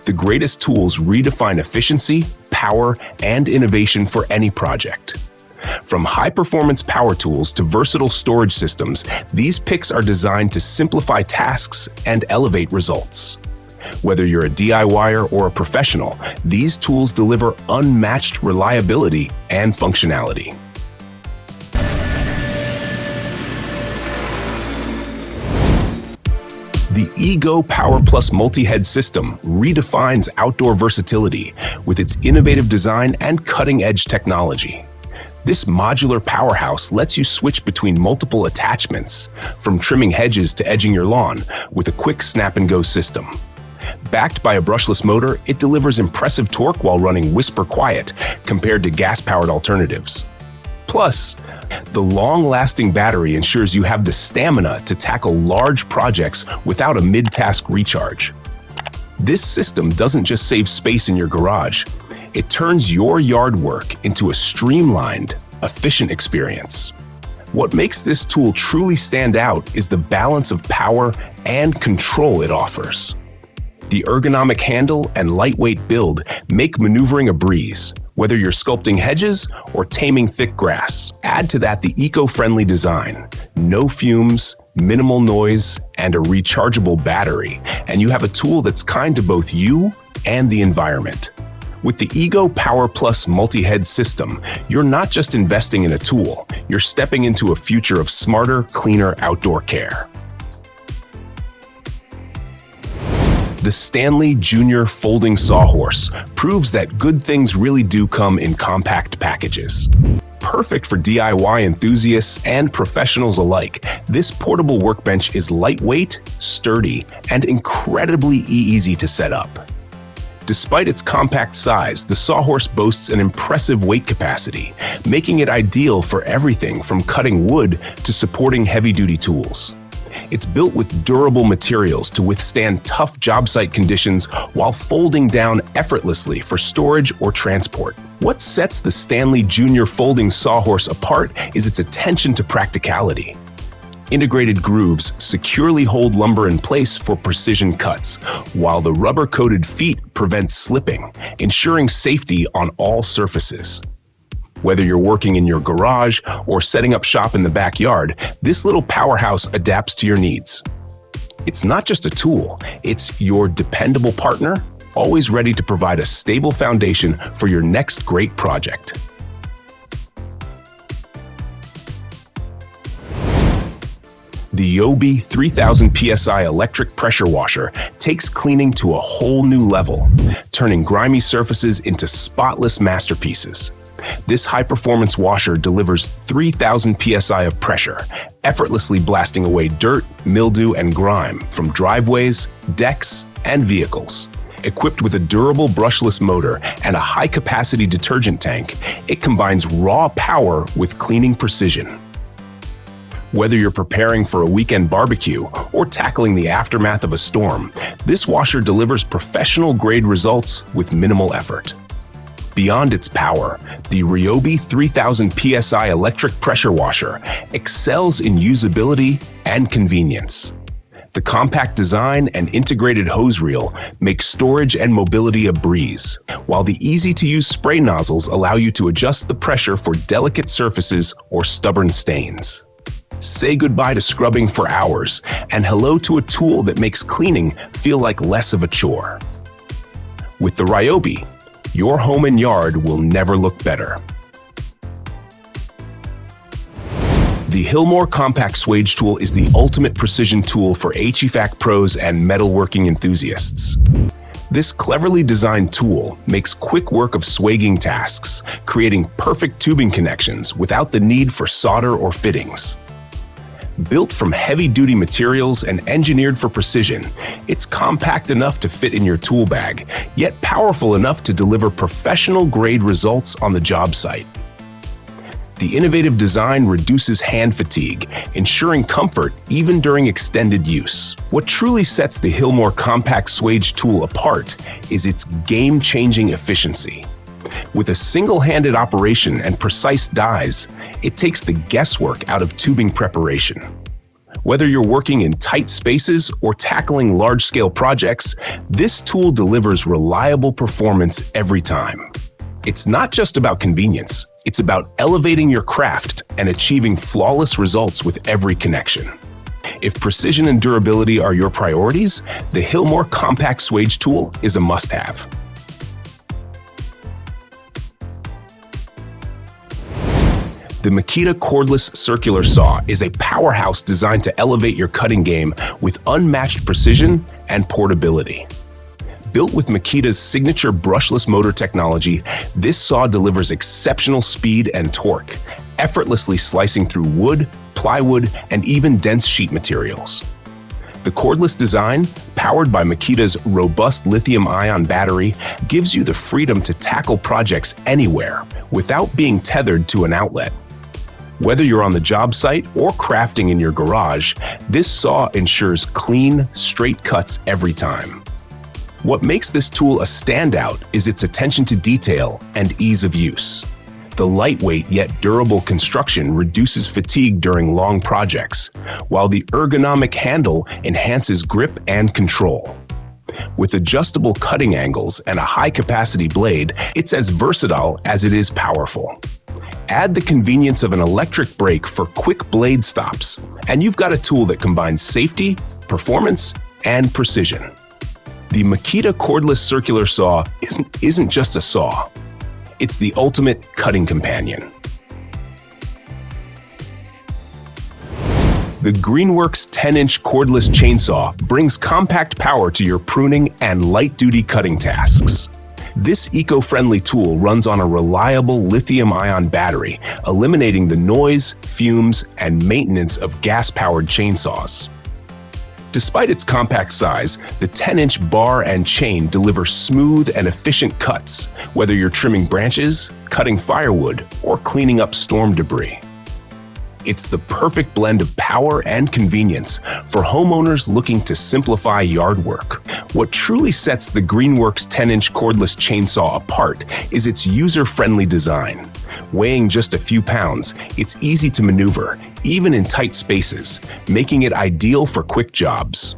the greatest tools redefine efficiency, power, and innovation for any project. From high-performance power tools to versatile storage systems, these picks are designed to simplify tasks and elevate results. Whether you're a DIYer or a professional, these tools deliver unmatched reliability and functionality. The Ego Power Plus multi-head system redefines outdoor versatility with its innovative design and cutting-edge technology. This modular powerhouse lets you switch between multiple attachments, from trimming hedges to edging your lawn, with a quick snap-and-go system. Backed by a brushless motor, it delivers impressive torque while running whisper quiet compared to gas-powered alternatives. Plus, the long-lasting battery ensures you have the stamina to tackle large projects without a mid-task recharge. This system doesn't just save space in your garage, it turns your yard work into a streamlined, efficient experience. What makes this tool truly stand out is the balance of power and control it offers. The ergonomic handle and lightweight build make maneuvering a breeze, whether you're sculpting hedges or taming thick grass. Add to that the eco-friendly design, no fumes, minimal noise, and a rechargeable battery, and you have a tool that's kind to both you and the environment. With the Ego Power Plus multi-head system, you're not just investing in a tool, you're stepping into a future of smarter, cleaner outdoor care. The STANLEY Junior Folding Sawhorse proves that good things really do come in compact packages. Perfect for DIY enthusiasts and professionals alike, this portable workbench is lightweight, sturdy, and incredibly easy to set up. Despite its compact size, the Sawhorse boasts an impressive weight capacity, making it ideal for everything from cutting wood to supporting heavy-duty tools. It's built with durable materials to withstand tough job site conditions while folding down effortlessly for storage or transport. What sets the STANLEY Junior Folding Sawhorse apart is its attention to practicality. Integrated grooves securely hold lumber in place for precision cuts, while the rubber-coated feet prevent slipping, ensuring safety on all surfaces. Whether you're working in your garage or setting up shop in the backyard, this little powerhouse adapts to your needs. It's not just a tool, it's your dependable partner, always ready to provide a stable foundation for your next great project. The RYOBI 3000 PSI electric pressure washer takes cleaning to a whole new level, turning grimy surfaces into spotless masterpieces. This high-performance washer delivers 3000 PSI of pressure, effortlessly blasting away dirt, mildew, and grime from driveways, decks, and vehicles. Equipped with a durable brushless motor and a high-capacity detergent tank, it combines raw power with cleaning precision. Whether you're preparing for a weekend barbecue or tackling the aftermath of a storm, this washer delivers professional-grade results with minimal effort. Beyond its power, the RYOBI 3000 PSI electric pressure washer excels in usability and convenience. The compact design and integrated hose reel make storage and mobility a breeze, while the easy-to-use spray nozzles allow you to adjust the pressure for delicate surfaces or stubborn stains. Say goodbye to scrubbing for hours and hello to a tool that makes cleaning feel like less of a chore. With the RYOBI, your home and yard will never look better. The hilmor Compact Swage Tool is the ultimate precision tool for HVAC pros and metalworking enthusiasts. This cleverly designed tool makes quick work of swagging tasks, creating perfect tubing connections without the need for solder or fittings. Built from heavy-duty materials and engineered for precision, it's compact enough to fit in your tool bag, yet powerful enough to deliver professional-grade results on the job site. The innovative design reduces hand fatigue, ensuring comfort even during extended use. What truly sets the hilmor Compact Swage Tool apart is its game-changing efficiency. With a single-handed operation and precise dies, it takes the guesswork out of tubing preparation. Whether you're working in tight spaces or tackling large-scale projects, this tool delivers reliable performance every time. It's not just about convenience, it's about elevating your craft and achieving flawless results with every connection. If precision and durability are your priorities, the Hilmor Compact Swage Tool is a must-have. The Makita Cordless Circular Saw is a powerhouse designed to elevate your cutting game with unmatched precision and portability. Built with Makita's signature brushless motor technology, this saw delivers exceptional speed and torque, effortlessly slicing through wood, plywood, and even dense sheet materials. The cordless design, powered by Makita's robust lithium-ion battery, gives you the freedom to tackle projects anywhere without being tethered to an outlet. Whether you're on the job site or crafting in your garage, this saw ensures clean, straight cuts every time. What makes this tool a standout is its attention to detail and ease of use. The lightweight yet durable construction reduces fatigue during long projects, while the ergonomic handle enhances grip and control. With adjustable cutting angles and a high-capacity blade, it's as versatile as it is powerful. Add the convenience of an electric brake for quick blade stops, and you've got a tool that combines safety, performance, and precision. The Makita Cordless Circular Saw isn't just a saw. It's the ultimate cutting companion. The Greenworks 10-inch cordless chainsaw brings compact power to your pruning and light-duty cutting tasks. This eco-friendly tool runs on a reliable lithium-ion battery, eliminating the noise, fumes, and maintenance of gas-powered chainsaws. Despite its compact size, the 10-inch bar and chain deliver smooth and efficient cuts, whether you're trimming branches, cutting firewood, or cleaning up storm debris. It's the perfect blend of power and convenience for homeowners looking to simplify yard work. What truly sets the Greenworks 10-inch cordless chainsaw apart is its user-friendly design. Weighing just a few pounds, it's easy to maneuver, even in tight spaces, making it ideal for quick jobs.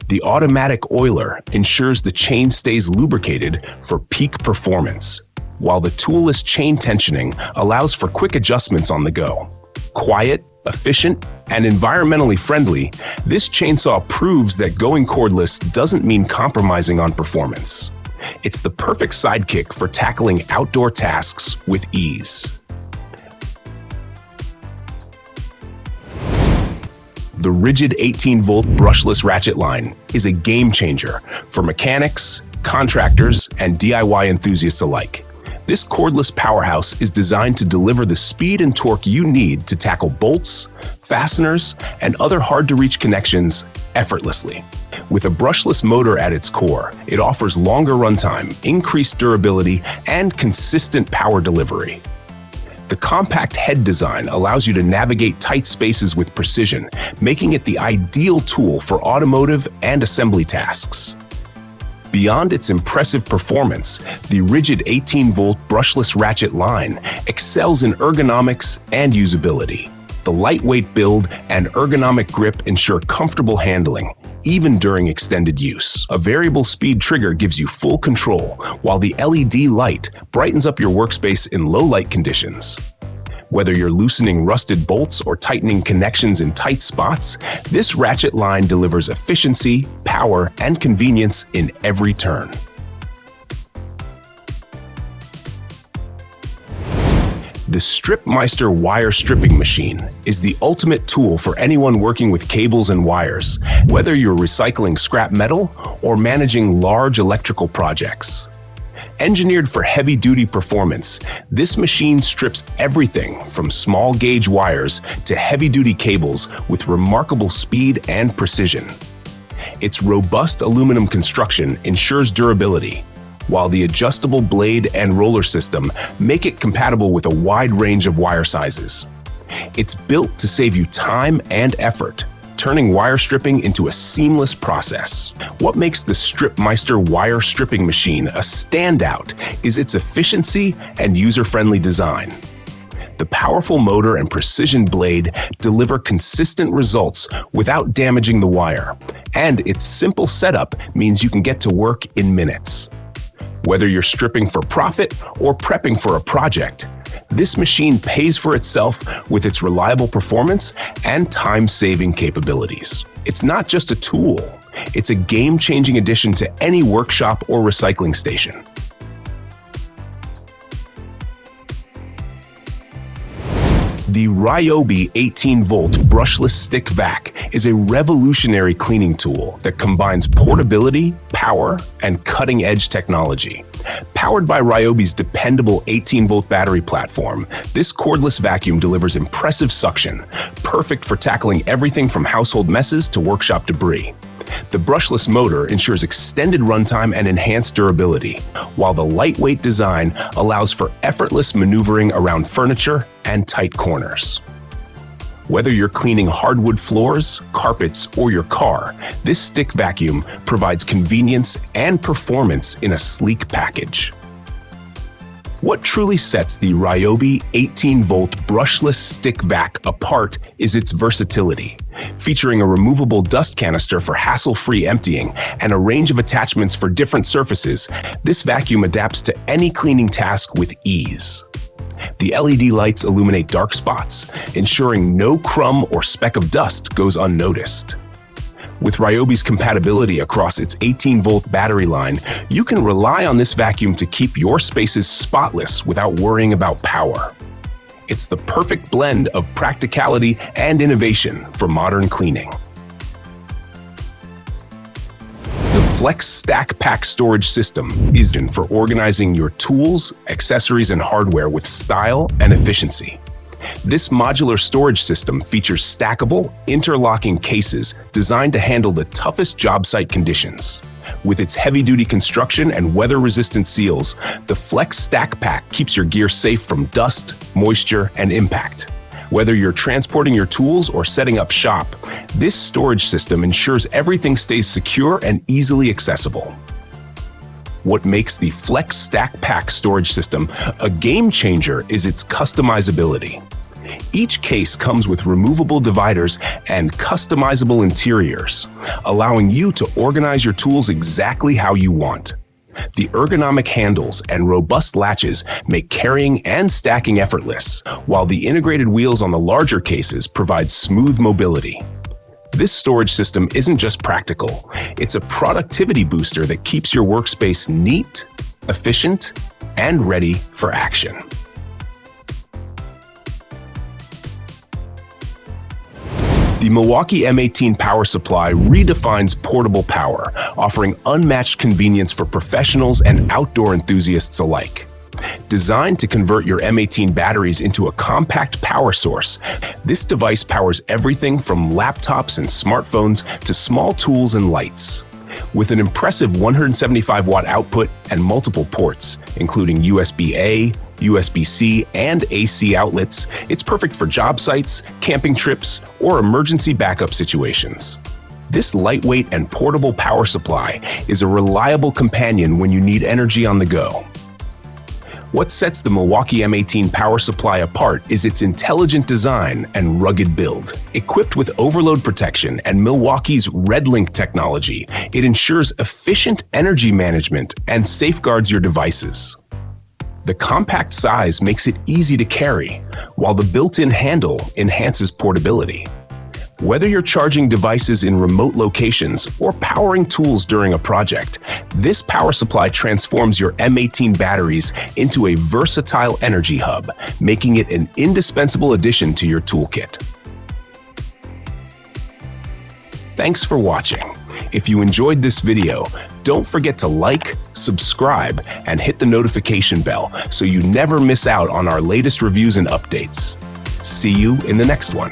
The automatic oiler ensures the chain stays lubricated for peak performance, while the toolless chain tensioning allows for quick adjustments on the go. Quiet, efficient, and environmentally friendly, this chainsaw proves that going cordless doesn't mean compromising on performance. It's the perfect sidekick for tackling outdoor tasks with ease. The RIDGID 18-volt brushless ratchet line is a game changer for mechanics, contractors, and DIY enthusiasts alike. This cordless powerhouse is designed to deliver the speed and torque you need to tackle bolts, fasteners, and other hard-to-reach connections effortlessly. With a brushless motor at its core, it offers longer runtime, increased durability, and consistent power delivery. The compact head design allows you to navigate tight spaces with precision, making it the ideal tool for automotive and assembly tasks. Beyond its impressive performance, the RIDGID 18-volt brushless ratchet line excels in ergonomics and usability. The lightweight build and ergonomic grip ensure comfortable handling, even during extended use. A variable speed trigger gives you full control, while the LED light brightens up your workspace in low light conditions. Whether you're loosening rusted bolts or tightening connections in tight spots, this ratchet line delivers efficiency, power, and convenience in every turn. The StripMeister wire stripping machine is the ultimate tool for anyone working with cables and wires, whether you're recycling scrap metal or managing large electrical projects. Engineered for heavy-duty performance, this machine strips everything from small-gauge wires to heavy-duty cables with remarkable speed and precision. Its robust aluminum construction ensures durability, while the adjustable blade and roller system make it compatible with a wide range of wire sizes. It's built to save you time and effort, turning wire stripping into a seamless process. What makes the StripMeister wire stripping machine a standout is its efficiency and user-friendly design. The powerful motor and precision blade deliver consistent results without damaging the wire, and its simple setup means you can get to work in minutes. Whether you're stripping for profit or prepping for a project, this machine pays for itself with its reliable performance and time-saving capabilities. It's not just a tool, it's a game-changing addition to any workshop or recycling station. The RYOBI 18-volt brushless stick vac is a revolutionary cleaning tool that combines portability, power, and cutting-edge technology. Powered by RYOBI's dependable 18-volt battery platform, this cordless vacuum delivers impressive suction, perfect for tackling everything from household messes to workshop debris. The brushless motor ensures extended runtime and enhanced durability, while the lightweight design allows for effortless maneuvering around furniture and tight corners. Whether you're cleaning hardwood floors, carpets, or your car, this stick vacuum provides convenience and performance in a sleek package. What truly sets the RYOBI 18-volt brushless stick vac apart is its versatility. Featuring a removable dust canister for hassle-free emptying and a range of attachments for different surfaces, this vacuum adapts to any cleaning task with ease. The LED lights illuminate dark spots, ensuring no crumb or speck of dust goes unnoticed. With RYOBI's compatibility across its 18-volt battery line, you can rely on this vacuum to keep your spaces spotless without worrying about power. It's the perfect blend of practicality and innovation for modern cleaning. The Flex Stack Pack storage system is for organizing your tools, accessories, and hardware with style and efficiency. This modular storage system features stackable, interlocking cases designed to handle the toughest job site conditions. With its heavy-duty construction and weather-resistant seals, the Flex Stack Pack keeps your gear safe from dust, moisture, and impact. Whether you're transporting your tools or setting up shop, this storage system ensures everything stays secure and easily accessible. What makes the Flex Stack Pack storage system a game changer is its customizability. Each case comes with removable dividers and customizable interiors, allowing you to organize your tools exactly how you want. The ergonomic handles and robust latches make carrying and stacking effortless, while the integrated wheels on the larger cases provide smooth mobility. This storage system isn't just practical, it's a productivity booster that keeps your workspace neat, efficient, and ready for action. The Milwaukee M18 power supply redefines portable power, offering unmatched convenience for professionals and outdoor enthusiasts alike. Designed to convert your M18 batteries into a compact power source, this device powers everything from laptops and smartphones to small tools and lights. With an impressive 175-watt output and multiple ports, including USB-A, USB-C, and AC outlets, it's perfect for job sites, camping trips, or emergency backup situations. This lightweight and portable power supply is a reliable companion when you need energy on the go. What sets the Milwaukee M18 power supply apart is its intelligent design and rugged build. Equipped with overload protection and Milwaukee's RedLink technology, it ensures efficient energy management and safeguards your devices. The compact size makes it easy to carry, while the built-in handle enhances portability. Whether you're charging devices in remote locations or powering tools during a project, this power supply transforms your M18 batteries into a versatile energy hub, making it an indispensable addition to your toolkit. Thanks for watching. If you enjoyed this video, don't forget to like, subscribe, and hit the notification bell so you never miss out on our latest reviews and updates. See you in the next one.